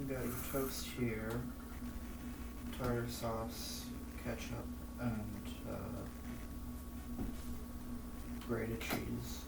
got your toast here, tartar sauce, ketchup, and grated cheese.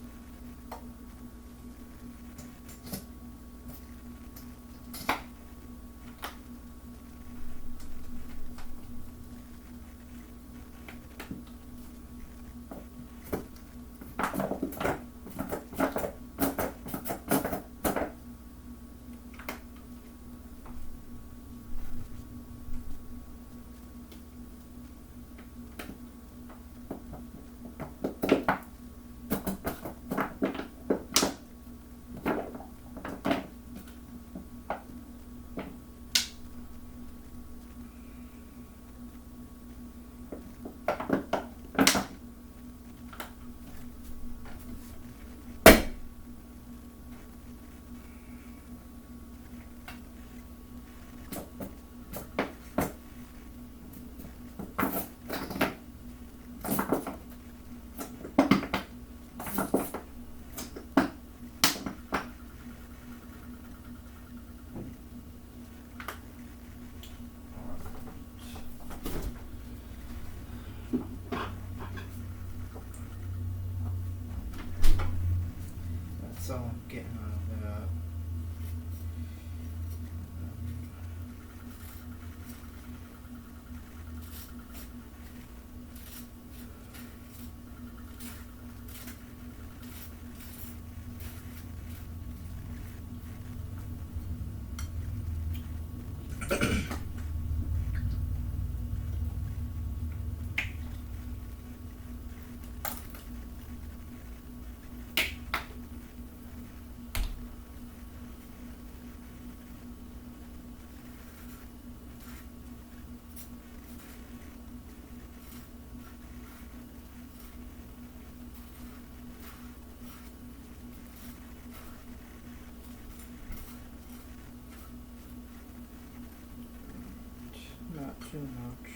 That's all I'm getting out of that. Not too much.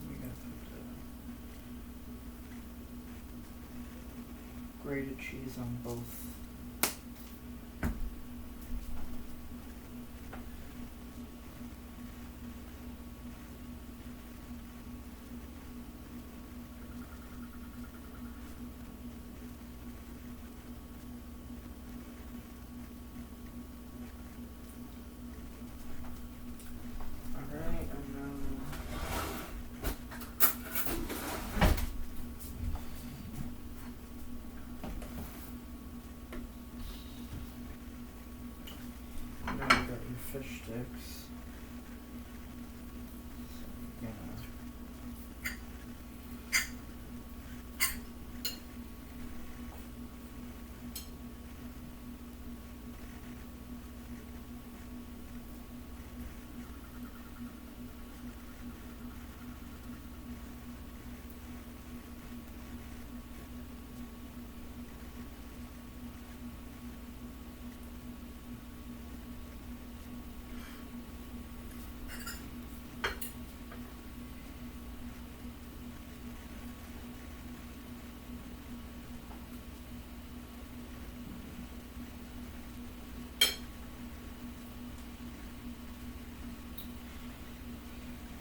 We're gonna put grated cheese on both. Alright, and then now you got your fish sticks. Yeah.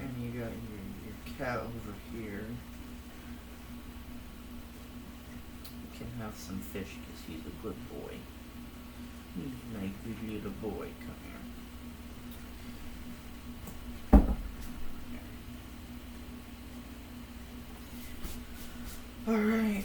And you got your cat over here. You can have some fish because he's a good boy. He's my good little boy. Come here. Alright.